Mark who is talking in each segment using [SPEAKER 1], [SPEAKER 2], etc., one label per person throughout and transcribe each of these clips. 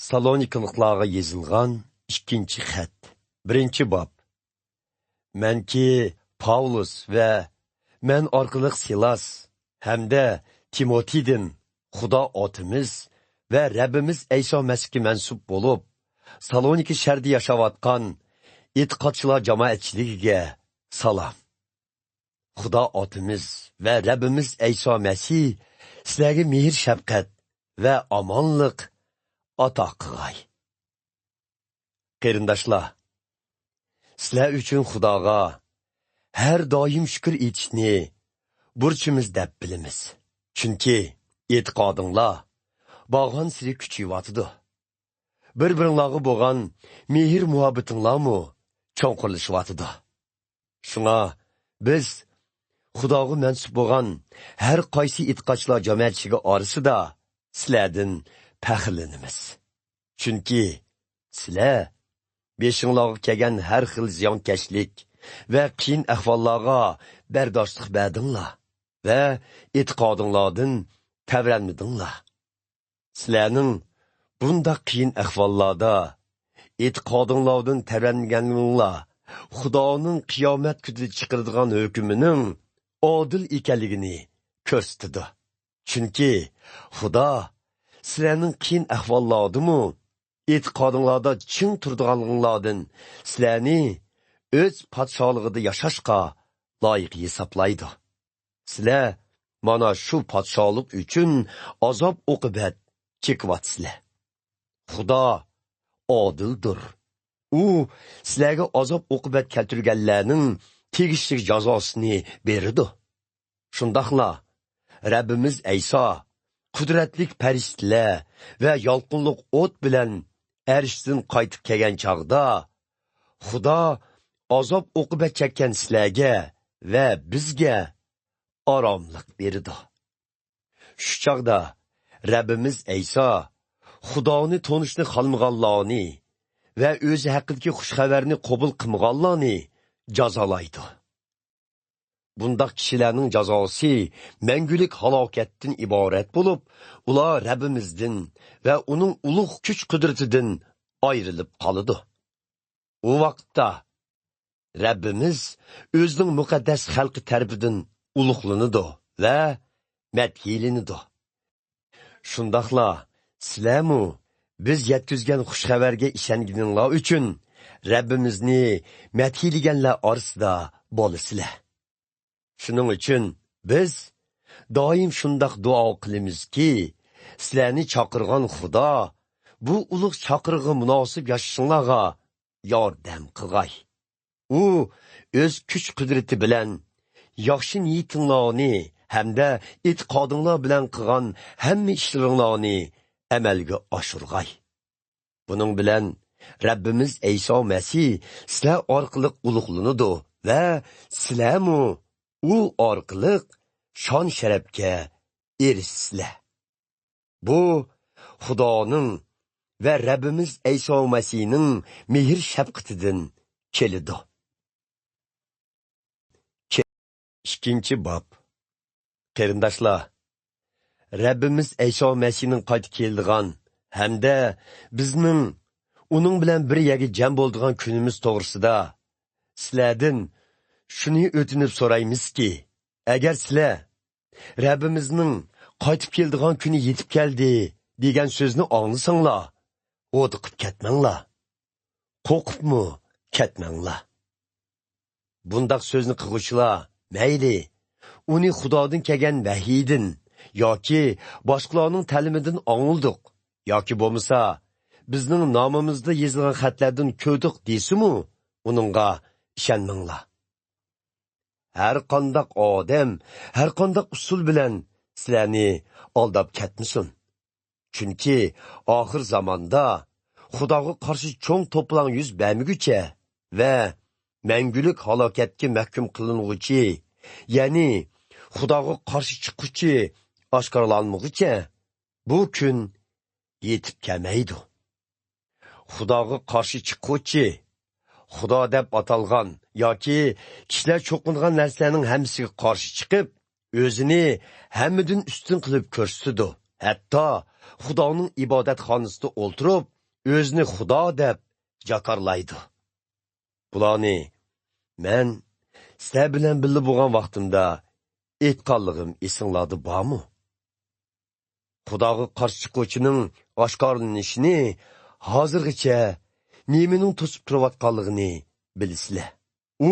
[SPEAKER 1] Salonikalıqlarga yezilgan 2 xat. 1 bob. Mənki Paulus və mən arqılıq Silas hamda Timotidin Xudo otimiz və Rəbbimiz İsa Məsihə mənsub olub Saloniki şəhərdə yaşayotgan etiqadçılar cəmaətçiligiga salam. Xudo otimiz və Rəbbimiz İsa Məsih sizlərə mehr şəfqət və amanlıq ata qılğay. Qarindaşlar, sizlər üçün Xudoga hər doim şükür etishni burchimiz deb bilamiz. Chunki etiqodinglar bağan siri kuchayotidi. Bir-biringlarga bo'lgan mehr muhabbatinglarmi cho'nqirishyotidi. Shunga biz Xudoga mansub bo'lgan har qaysi etiqodchilar jamoatchiga orasida sizlardan faxrlanamiz. Chunki sizlar beshinglarga kelgan har xil ziyonkashlik va qiyin ahvollarga bardoshlik berdinglar va e'tiqodinglardan tavranmadinglar. Sizlarning bunda qiyin ahvollarda e'tiqodinglardan tavranganinglar Xudoning qiyomat kunida chiqaradigan hukmining adil ekanligini ko'rsatdi. Chunki Xudo sizlarning qiyin ahvollardami e'tiqodinglarda chin turadiganlardan sizlarni o'z podshohligida yashashga loyiq hisoblaydi. Sizlar mana shu podshohlik uchun azob uqubat chekyapsizlar. Xudo odildir. U sizlarga azob uqubat keltirganlarning tegishli jazosini beradi. Shundaqla Rabbimiz İsa qudratlik farishtalar va yolqinliq o't bilan arshdan qaytib kelgan chaqda Xudo azob uqubat chekkan sizlarga va bizga oromlik berdi. Shu chaqda Rabbimiz İsa Xudoni tonishni xalmaganlarni va o'zi haqidagi xushxabarni qabul qilmaganlarni jazolaydi. Bundaq kishilarning jazosi mangulik halokatdan iborat bo'lib, ular Rabbimizdan va uning ulug' kuch-qudratidan ayrilib qoladi. U vaqtda Rabbimiz o'zining muqaddas xalqi tarafidan ulug'lanadi va madhiylanadi. Shundaqla sizlarmi biz yetkizgan xushxabarga ishonganinglar uchun Rabbimizni madhiylaganlar orasida bo'lasizlar. Shuning uchun biz doim shundoq duo qilamizki, sizlarni chaqirgan Xudo bu ulug' chaqirig'iga munosib yashashinglarga yordam qilg'ay. U o'z kuch-qudrati bilan yaxshi niyatinglarni hamda e'tiqodinglar bilan qilgan hamma ishlaringlarni amalga oshirg'ay. Buning bilan Rabbimiz İsa Masih sizlar orqali ulug'lanadi va sizlarmi u orqali shon sharafga erishsizlar. Bu Xudoning va Rabbimiz İsa Masihning mehr shafqatidan keladi. 2 bob. Qarindoshlar, Rabbimiz İsa Masihning qaytib keldigan hamda bizning uning bilan bir yerga jam bo'ladigan kunimiz to'g'risida sizlardan shuni o'tinib so'raymizki, agar sizlar Rabbimizning qaytib keldigan kuni yetib keldi degan so'zni anglasanglar, o'diqib ketmanglar. Qo'rqibmi ketmanglar. Bundaq so'zni qilg'uvchilar mayli uni Xudodan kelgan vahiydan yoki boshqalarning ta'limidan angildik yoki bo'lmasa bizning nomimizda yozilgan xatlardan ko'rdik deysimu, uningga ishonmanglar. Har qanday odam, har qanday usul bilan sizlarni aldab ketmasin. Chunki oxir zamonda Xudoga qarshi cho'ng to'plan yuz bermaguncha va mangulik halokatga mahkum qilinguchi, ya'ni Xudoga qarshi chiquvchi oshkorlanmaguncha bu kun yetib kelmaydi. Xudoga qarshi chiquvchi Xudo deb atalgan yoki kishilar cho'qingan narsalarning hammasiga qarshi chiqib, o'zini hammadan ustun qilib ko'rsatdi. Hatto Xudoning ibodatxonasida o'ltirib, o'zini Xudo deb jakarlaydi. Bularni men sizlar bilan birga bo'lgan vaqtimda aytganligim esinglarda bormi? Xudoga qarshi chiquvchining oshkorlanishini hozirgacha nimaning to'sib turayotganligini bilasizlar. U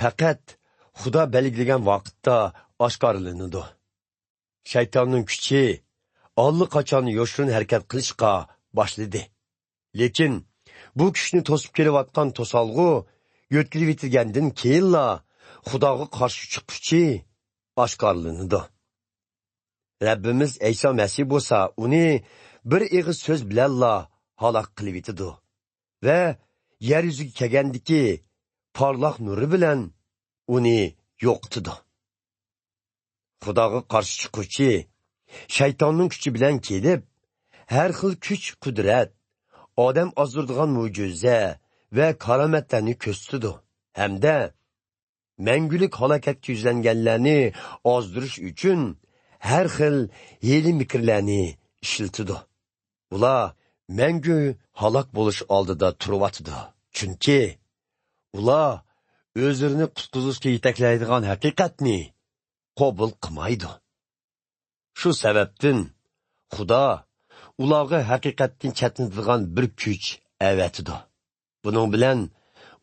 [SPEAKER 1] faqat Xudo belgilagan vaqtda oshkorlanadi. Shaytonning kuchi allaqachon yoshirin harakat qilishga boshladi. Lekin bu kuchni to'sib kelayotgan to'solg'u yo'tkilib yetilgandan keyinla Xudoga qarshi chiquvchi oshkorlanadi. Rabbimiz Eyso Masih bo'lsa, uni bir ig'iz so'z bilanla halok qilib yetadi va yer yuziga kelgandiki porloq nuri bilan uni yo'qotadi. Xudoga qarshi chiquvchi shaytonning kuchi bilan kelib, har xil kuch-qudrat, odam ozdiradigan mo'jiza va karomatlarni ko'rsatadi hamda mangulik halokatga yuzlanganlarni ozdirish uchun har xil hiyla mikrlarni ishlatadi. Ular mangu halok bo'lish oldida turibdi. Chunki ular o'zlarini qutqizishga yetaklaydigan haqiqatni qabul qilmaydi. Shu sababdan Xudo ularga haqiqatdan chatnadigan bir kuch avatidi. Buning bilan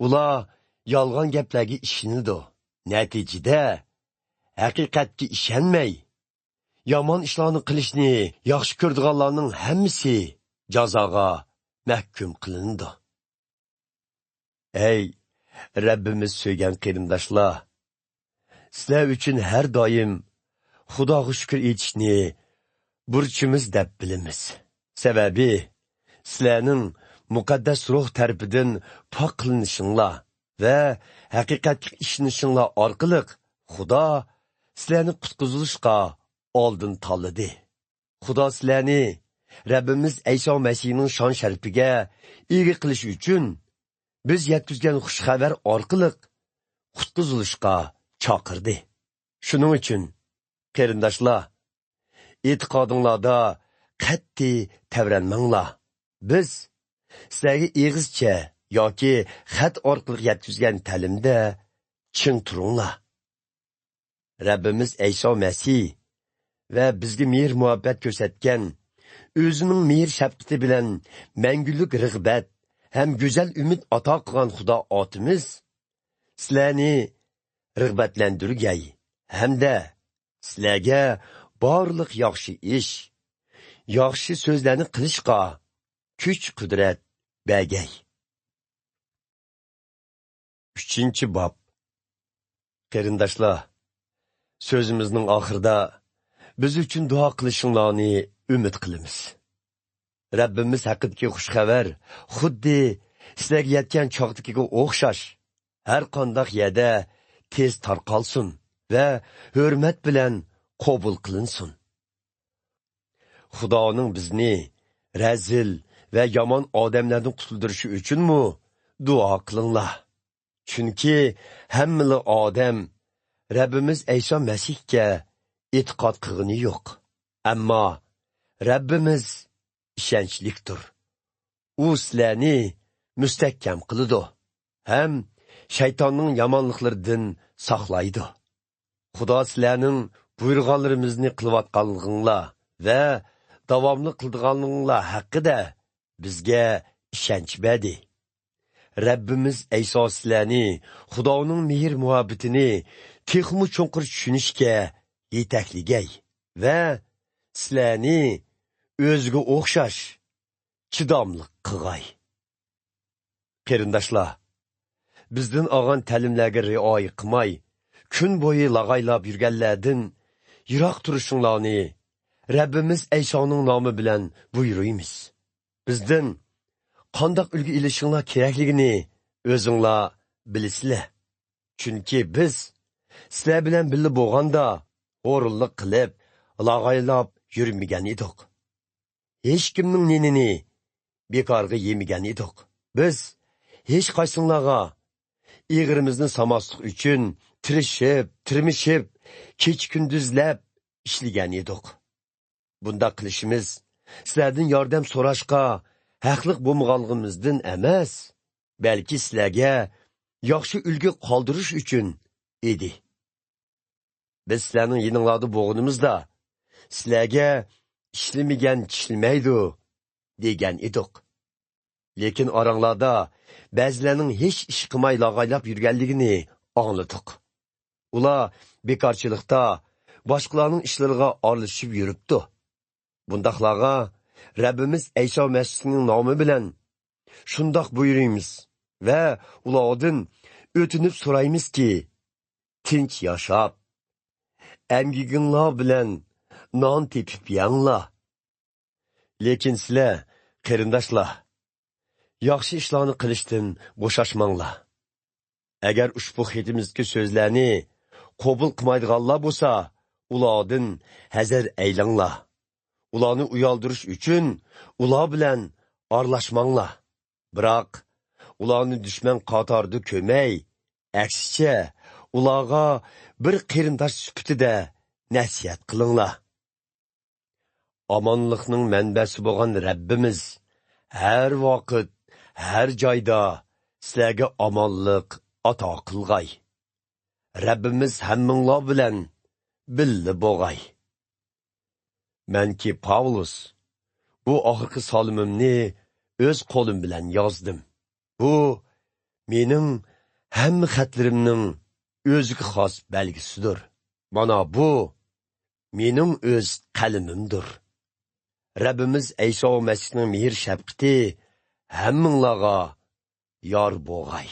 [SPEAKER 1] ular yolg'on gaplarga ishonadi. Natijada haqiqatga ishonmay, yomon ishlarni qilishni yaxshi ko'radiganlarning hammasi jazoga mahkum qilindi. Ey Rabbimiz so'ygan qarindoshlar, sizlar uchun har doim Xudoga shukr etishni burchimiz deb bilamiz. Sababi sizlarning muqaddas ruh tarafidan pok qilinishinglar va haqiqatga ishonishinglar orqali Xudo sizlarni qutqizishga oldin tanladi. Xudo sizlarni Rabbimiz Eyso Masihning shon sharifiga ega qilish uchun biz yetkazgan xush xabar orqali qutqizilishga chaqirdi. Shuning uchun qarindoshlar, e'tiqodinglarda qat'iy tavranmanglar. Biz sizlarga egizcha yoki xat orqali yetkazgan ta'limda chin turinglar. Rabbimiz Eyso Masih va bizga mehr muhabbat ko'rsatgan o'zining mehr shafqati bilan mangulik rig'bat ham go'zal umid ato qilgan Xudo otimiz sizlarni rig'batlantirgay hamda sizlarga barliq yaxshi ish, yaxshi so'zlarni qilishga kuch-qudrat bergay. 3-bob. Qarindoshlar, so'zimizning oxirida biz uchun duo qilishinglarni umid qilamiz. Rabbimiz haqidagi xush xabar xuddi sizlarga yetgan chog'dagiga o'xshash har qanday yerda tez tarqalsin va hurmat bilan qabul qilinsin. Xudoning bizni razil va yomon odamlardan qutuldirishi uchunmi duo qilinglar. Chunki hamma odam Rabbimiz Eyso Masihga e'tiqod qilgani yo'q. Ammo Rabbimiz ishonchlikdir. U sizlarni mustahkam qiladi ham shaytonning yomonliklaridan saqlaydi. Xudo sizlarning buyurganlarimizni qilayotganliginglar va davomli qildiganliginglar haqida bizga ishonch berdi. Rabbimiz Eyso sizlarni Xudoning mehr muhabbatini texmu cho'nqir tushunishga yetakligay va sizlarni o'ziga o'xshash chidamli qilg'ay. Qarindoshlar, bizdan olgan ta'limlarga rioya qilmay, kun bo'yi lag'aylab yurganlardan yiroq turishinglarni Rabbimiz Eysoning nomi bilan buyuruymiz. Bizdan qandoq ulgu ilishinglar kerakligini o'zinglar bilasizlar. Chunki biz sizlar bilan birga bo'lganda o'rinliq qilib, lag'aylab yurmagan edik. Hech kimning nenini bekorga yemagan edik. Biz hech qaysinglarga eg'irimizni samaslik uchun tirmishib, kech-kunduzlab ishlagan edik. Bunda qilishimiz sizlardan yordam so'rashga haqliq bo'lmaganligimizdan emas, balki sizlarga yaxshi ulgu qoldirish uchun edi. Biz sizlarning yininglarda bo'lganimizda, sizlarga ishlamagan tishlamaydi degan edik. Lekin oranglarda ba'zilarning hech ish qilmay lag'aylab yurganligini angladik. Ular bekorchilikda boshqalarning ishlariga aralashib yuribdi. Bundaqlarga Rabbimiz Ayso Masihning nomi bilan shundoq buyuramiz va ulardan o'tinib so'raymizki, tinch yashab, amgiginglar bilan non tepib yanglar. Lekin sizlar, qarindoshlar, yaxshi ishlarni qilishdan bo'shashmanglar. Agar ushbu xetimizki so'zlarni qabul qilmaydiganlar bo'lsa, ulardan hazar aylanglar. Ularni uyaldirish uchun ular bilan aralashmanglar. Biroq ularni dushman qatorida ko'may, aksicha ularga bir qarindosh sifatida nasihat qilinglar. Amonlikning manbasi bo'lgan Rabbimiz har vaqt, har joyda sizlarga omonlik ato qilg'ay. Rabbimiz hammanglar bilan birga bo'lg'ay. Menki Pavlus, bu oxirgi solimimni o'z qo'lim bilan yozdim. Bu mening hamma xatlarimning o'ziga xos belgisidir. Mana bu mening o'z qalamimdir. Rabbimiz Ayso Masihning mehr shafqati hammanglarga yor bo'lg'ay.